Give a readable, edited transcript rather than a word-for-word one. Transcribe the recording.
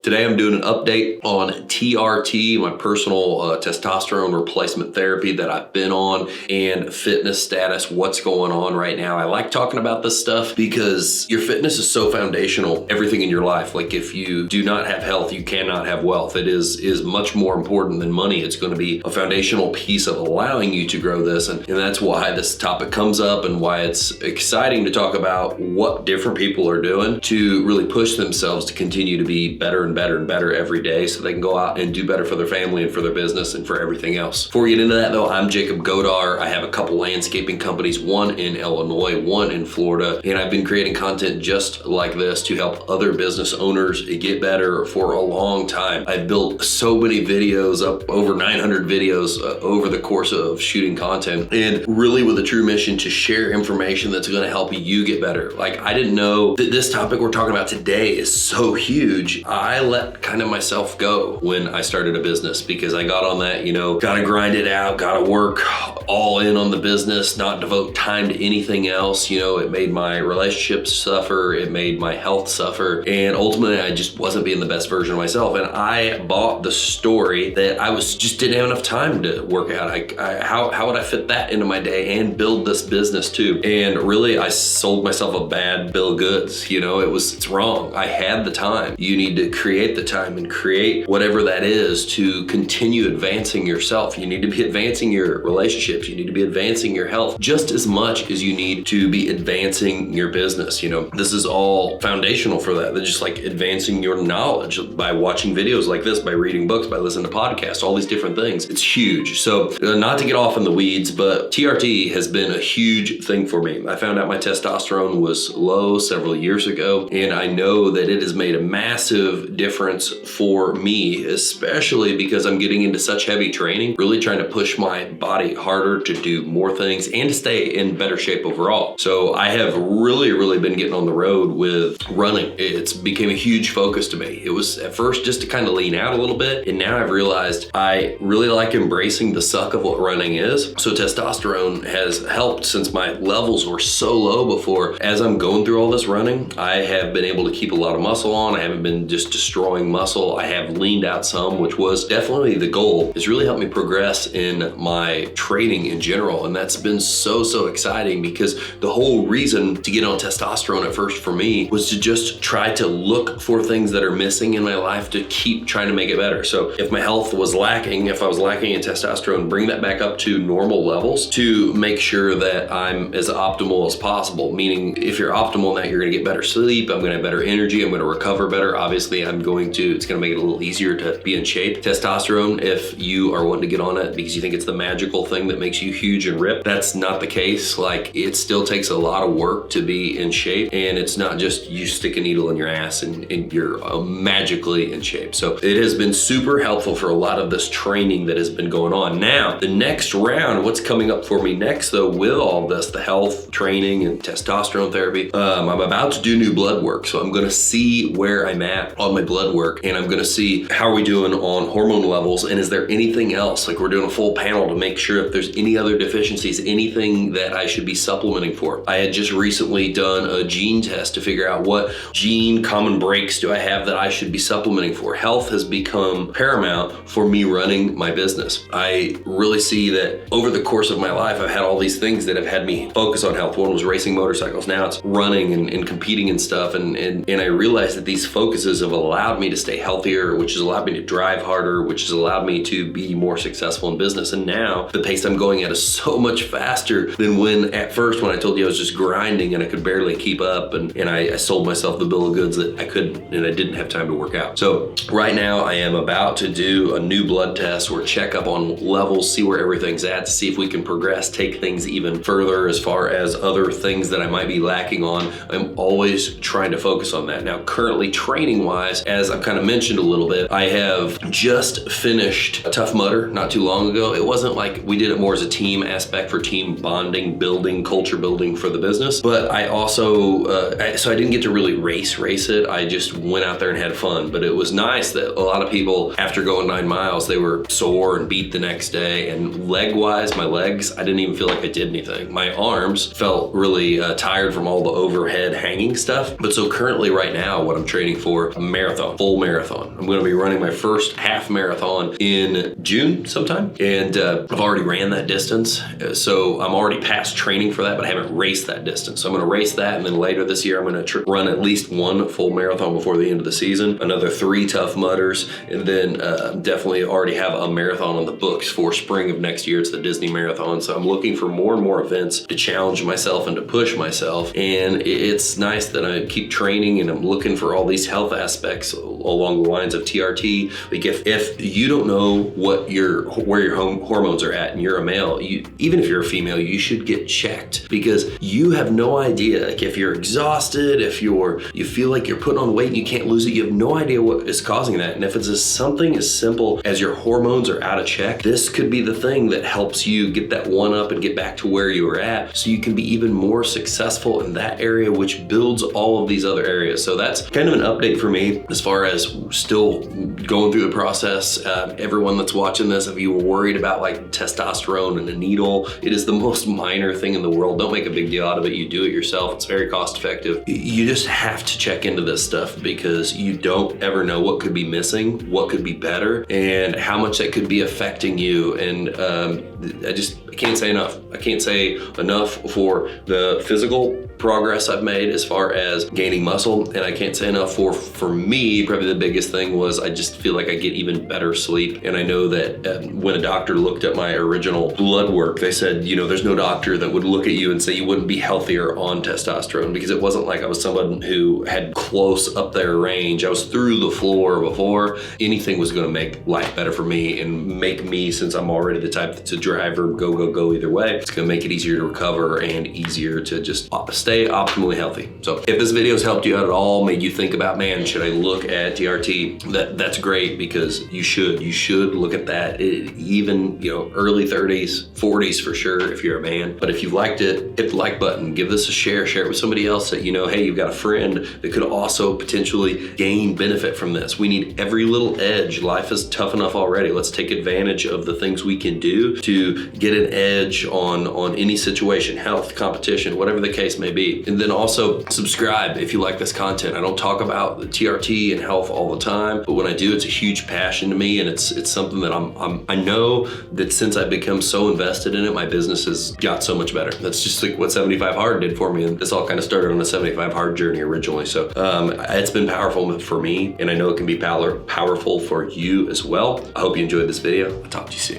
Today I'm doing an update on TRT, my personal testosterone replacement therapy that I've been on, and fitness status, what's going on right now. I like talking about this stuff because your fitness is so foundational, everything in your life. Like if you do not have health, you cannot have wealth. It is much more important than money. It's going to be a foundational piece of allowing you to grow this. And that's why this topic comes up and why it's exciting to talk about what different people are doing to really push themselves to continue to be better and better every day so they can go out and do better for their family and for their business and for everything else. Before we get into that though, I'm Jacob Godar. I have a couple landscaping companies, one in Illinois, one in Florida, and I've been creating content just like this to help other business owners get better for a long time. I've built so many videos, up over 900 videos over the course of shooting content, and really with a true mission to share information that's going to help you get better. Like, I didn't know that this topic we're talking about today is so huge. I let kind of myself go when I started a business because I got on that, gotta grind it out, gotta work all in on the business, not devote time to anything else. It made my relationships suffer, it made my health suffer, and ultimately I just wasn't being the best version of myself. And I bought the story that I just didn't have enough time to work out. How would I fit that into my day and build this business too? And really, I sold myself a bad bill of goods. It's wrong. I had the time. You need to create the time and create whatever that is to continue advancing yourself. You need to be advancing your relationships. You need to be advancing your health just as much as you need to be advancing your business. This is all foundational for that. They're just like advancing your knowledge by watching videos like this, by reading books, by listening to podcasts, all these different things. It's huge. So not to get off in the weeds, but TRT has been a huge thing for me. I found out my testosterone was low several years ago, and I know that it has made a massive difference for me, especially because I'm getting into such heavy training, really trying to push my body harder to do more things and to stay in better shape overall. So I have really been getting on the road with running. It's became a huge focus to me. It was at first just to kind of lean out a little bit, and now I've realized I really like embracing the suck of what running is. So testosterone has helped since my levels were so low before. As I'm going through all this running, I have been able to keep a lot of muscle on. I haven't been just destroying muscle. I have leaned out some, which was definitely the goal. It's really helped me progress in my training in general. And that's been so exciting because the whole reason to get on testosterone at first for me was to just try to look for things that are missing in my life to keep trying to make it better. So if my health was lacking, if I was lacking in testosterone, bring that back up to normal levels to make sure that I'm as optimal as possible. Meaning if you're optimal in that, you're gonna get better sleep, I'm gonna have better energy, I'm gonna recover better. Obviously, it's gonna make it a little easier to be in shape. Testosterone, if you are wanting to get on it because you think it's the magical thing that makes you huge and ripped, that's not the case. Like, it still takes a lot of work to be in shape, and it's not just you stick a needle in your ass and you're magically in shape. So it has been super helpful for a lot of this training that has been going on. Now, the next round, what's coming up for me next though with all this, the health training and testosterone therapy, I'm about to do new blood work. So I'm gonna see where I'm at on my blood work, and I'm gonna see how are we doing on hormone levels, and is there anything else? Like, we're doing a full panel to make sure if there's any other deficiencies, anything that I should be supplementing for. I had just recently done a gene test to figure out what gene common breaks do I have that I should be supplementing for. Health has become paramount for me running my business. I really see that over the course of my life, I've had all these things that have had me focus on health. One was racing motorcycles, now it's running and competing and stuff, and I realized that these focuses have allowed me to stay healthier, which has allowed me to drive harder, which has allowed me to be more successful in business. And now the pace I'm going at is so much faster than when I told you I was just grinding and I could barely keep up, and I sold myself the bill of goods that I couldn't, and I didn't have time to work out. So right now I am about to do a new blood test or check up on levels, see where everything's at, to see if we can progress, take things even further as far as other things that I might be lacking on. I'm always trying to focus on that. Now, currently training wise, as I've kind of mentioned a little bit, I have just finished a Tough Mudder not too long ago. It wasn't like, we did it more as a team aspect for team bonding, building, culture building for the business. But I also, so I didn't get to really race it. I just went out there and had fun. But it was nice that a lot of people, after going 9 miles, they were sore and beat the next day. And leg wise, my legs, I didn't even feel like I did anything. My arms felt really tired from all the overhead hanging stuff. But so currently right now, what I'm training for, a marathon marathon, full marathon. I'm going to be running my first half marathon in June sometime. And I've already ran that distance. So I'm already past training for that, but I haven't raced that distance. So I'm going to race that. And then later this year, I'm going to run at least one full marathon before the end of the season, another 3 Tough Mudders, and then definitely already have a marathon on the books for spring of next year. It's the Disney Marathon. So I'm looking for more and more events to challenge myself and to push myself. And it's nice that I keep training and I'm looking for all these health aspects along the lines of TRT. Like if you don't know where your hormones are at and you're a male, even if you're a female, you should get checked, because you have no idea. Like if you're exhausted, if you feel like you're putting on weight and you can't lose it, you have no idea what is causing that. And if it's something as simple as your hormones are out of check, this could be the thing that helps you get that one up and get back to where you were at, so you can be even more successful in that area, which builds all of these other areas. So that's kind of an update for me as far as still going through the process. Everyone that's watching this, if you were worried about like testosterone and a needle, it is the most minor thing in the world. Don't make a big deal out of it. You do it yourself. It's very cost effective. You just have to check into this stuff, because you don't ever know what could be missing, what could be better, and how much that could be affecting you. And I can't say enough. I can't say enough for the physical progress I've made as far as gaining muscle, and I can't say enough for me, probably the biggest thing was I just feel like I get even better sleep. And I know that when a doctor looked at my original blood work, they said, there's no doctor that would look at you and say you wouldn't be healthier on testosterone, because it wasn't like I was someone who had close up there range. I was through the floor before. Anything was going to make life better for me and make me, since I'm already the type to drive or go either way, it's going to make it easier to recover and easier to just stay optimally healthy. So if this video has helped you out at all, made you think about, man, should I look at TRT? That's great, because you should look at that. Even early 30s, 40s for sure if you're a man. But if you liked it, hit the like button, give this a share it with somebody else that hey, you've got a friend that could also potentially gain benefit from this. We need every little edge. Life is tough enough already. Let's take advantage of the things we can do to get an edge on any situation, health, competition, whatever the case may be. And then also subscribe if you like this content. I don't talk about the TRT and health all the time, but when I do, it's a huge passion to me, and it's something that I know that since I've become so invested in it, my business has got so much better. That's just like what 75 Hard did for me, and this all kind of started on a 75 Hard journey originally. So it's been powerful for me, and I know it can be powerful for you as well. I hope you enjoyed this video. I'll talk to you soon.